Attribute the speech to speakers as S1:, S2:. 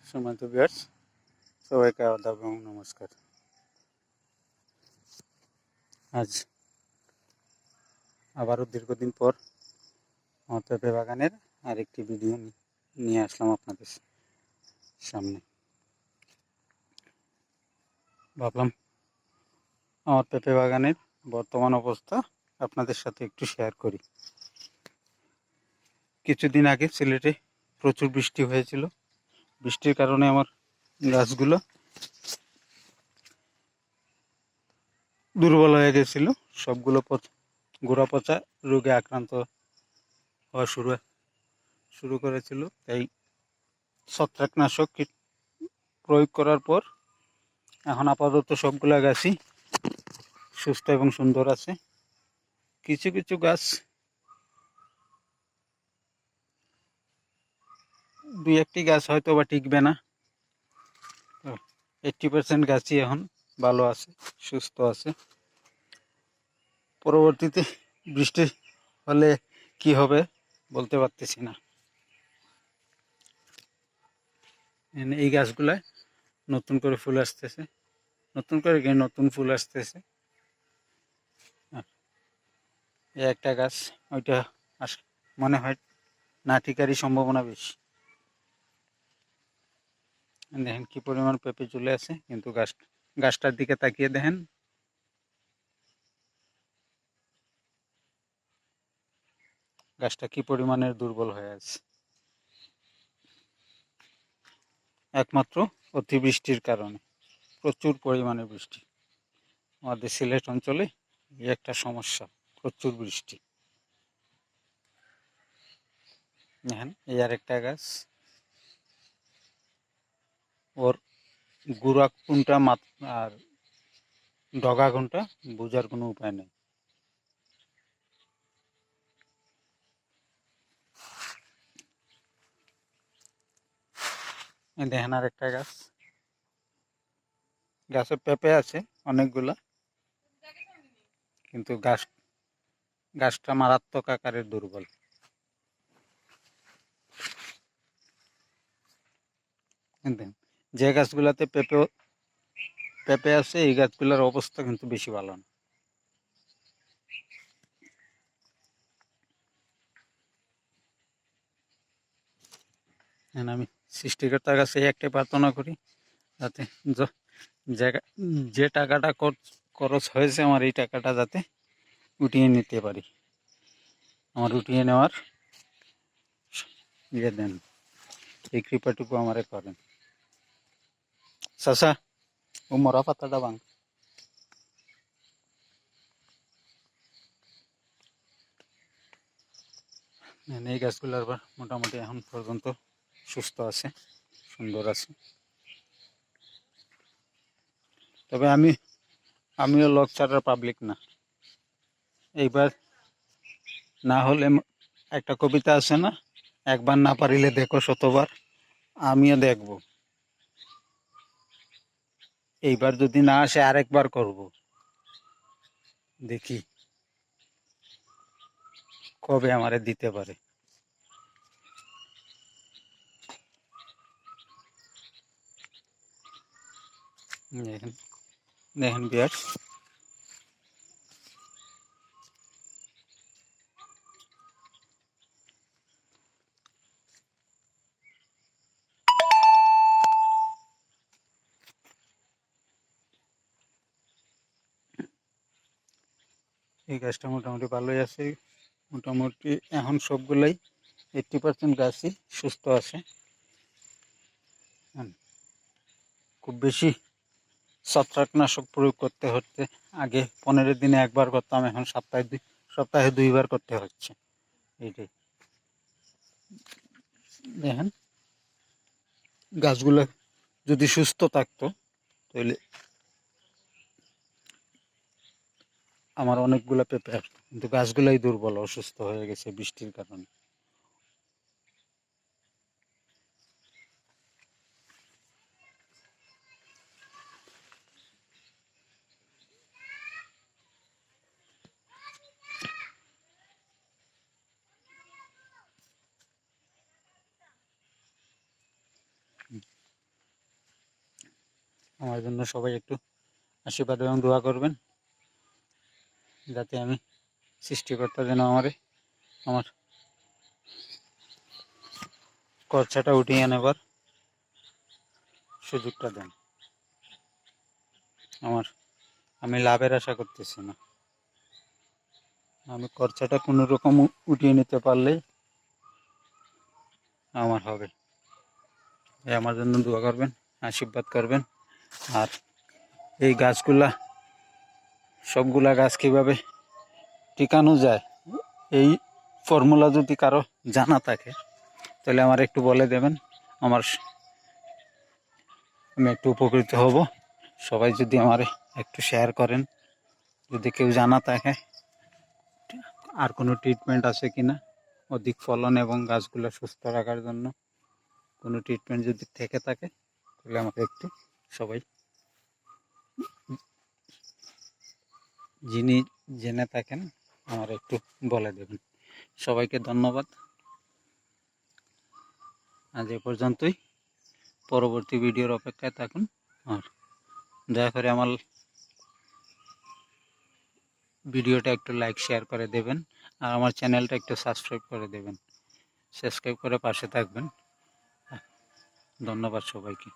S1: সম্মানিত ভিউয়ার্স, সবাইকে আদাব এবং নমস্কার। আজ আবারও দীর্ঘদিন পর আমার পেঁপে বাগানের আরেকটি ভিডিও নিয়ে আসলাম আপনাদের সামনে। ভাবলাম আমার পেঁপে বাগানের বর্তমান অবস্থা আপনাদের সাথে একটু শেয়ার করি। কিছুদিন আগে সিলেটে প্রচুর বৃষ্টি হয়েছিল। বৃষ্টির কারণে আমার গাছগুলো দুর্বল হয়ে গেছিল, সবগুলো গোড়া পচা রোগে আক্রান্ত হওয়া শুরু করেছিল। তাই ছত্রাকনাশক প্রয়োগ করার পর এখন আপাতত সবগুলা গাছই সুস্থ এবং সুন্দর আছে। কিছু কিছু গাছ দুই একটি গাছ হয়তো বা টিকবে না, 80% গাছই এখন ভালো আছে, সুস্থ আছে। পরবর্তীতে বৃষ্টি হলে কি হবে বলতে পারতেছি না। এই গাছগুলায় নতুন করে ফুল আসতেছে, নতুন ফুল আসতেছে। এই একটা গাছ, ওইটা মনে হয় না টিকারই সম্ভাবনা বেশি। দেখেন কি পরিমাণ পেঁপে চলে আছে, কিন্তু গাছটার দিকে তাকিয়ে দেখেন গাছটা কি পরিমাণের দুর্বল হয়ে আছে। একমাত্র অতিবৃষ্টির কারণে, প্রচুর পরিমাণে বৃষ্টি আমাদের সিলেট অঞ্চলে এই একটা সমস্যা, প্রচুর বৃষ্টি। দেখেন এই আরেকটা গাছ, ওর গুড়া কোনটা আর ডগা কোনটা বোঝার কোনো উপায় নেই। দেখেন আরেকটা গাছ, গাছে পেঁপে আছে অনেকগুলা, কিন্তু গাছটা মারাত্মক আকারের দুর্বল। যে গাছগুলাতে পেঁপে আছে এই গাছগুলোর অবস্থা কিন্তু বেশি ভালো না। আমি সৃষ্টিকর্তার কাছে একটা প্রার্থনা করি, যাতে যে টাকাটা খরচ হয়েছে আমার এই টাকাটা যাতে উঠিয়ে নিতে পারি, আমার উঠিয়ে নেওয়ার ইয়ে দেন, এই কৃপাটুকু আমারে করেন। চাচা, ও মরা পাতাটা ভাঙ। এই গাছগুলোর মোটামুটি এখন পর্যন্ত সুস্থ আছে, সুন্দর আছে। তবে আমিও লক ছাড়ার পাবলিক না। এইবার না হলে একটা কবিতা আছে না, একবার না পারিলে দেখো শতবার, আমিও দেখব। এইবার যদি না আসে আরেকবার করব, দেখি কবে আমারে দিতে পারে। দেখেন দেখেন ভিউয়ার্স, এই গাছটা মোটামুটি ভালোই আছে। মোটামুটি এখন সবগুলাই 80% গাছই সুস্থ আছে। খুব বেশি ছত্রাকনাশক প্রয়োগ করতে হচ্ছে, আগে 15 দিনে একবার করতাম, এখন সপ্তাহে 2বার করতে হচ্ছে। এইটাই দেখেন, গাছগুলো যদি সুস্থ থাকতো তাহলে আমার অনেকগুলো পেঁপে আসতো, কিন্তু গাছগুলাই দুর্বল, অসুস্থ হয়ে গেছে বৃষ্টির কারণে। আমার জন্য সবাই একটু আশীর্বাদ এবং দোয়া করবেন, যাতে আমি সৃষ্টিকর্তা যেন আমার খরচাটা উঠিয়ে নেবার সুযোগটা দেন। আমি লাভের আশা করতেছি না, আমি খরচাটা কোনো রকম উঠিয়ে নিতে পারলেই আমার হবে। আমার জন্য দোয়া করবেন, আশীর্বাদ করবেন। আর এই গাছগুলা, সবগুলা গাছ কীভাবে টিকানো যায়, এই ফর্মুলা যদি কারো জানা থাকে তাহলে আমার একটু বলে দেবেন, আমি একটু উপকৃত হব। সবাই যদি আমার একটু শেয়ার করেন, যদি কেউ জানা থাকে আর কোনো ট্রিটমেন্ট আছে কিনা অধিক ফলন এবং গাছগুলো সুস্থ রাখার জন্য, কোনো ট্রিটমেন্ট যদি থেকে থাকে তাহলে আমাকে একটু সবাই যিনি জেনে থাকেন আমার একটু বলে দেবেন। সবাইকে ধন্যবাদ। আজ এ পর্যন্তই, পরবর্তী ভিডিওর অপেক্ষায় থাকুন। আর দয়া করে আমার ভিডিওটা একটু লাইক শেয়ার করে দেবেন, আর আমার চ্যানেলটা একটু সাবস্ক্রাইব করে দেবেন, সাবস্ক্রাইব করে পাশে থাকবেন। ধন্যবাদ সবাইকে।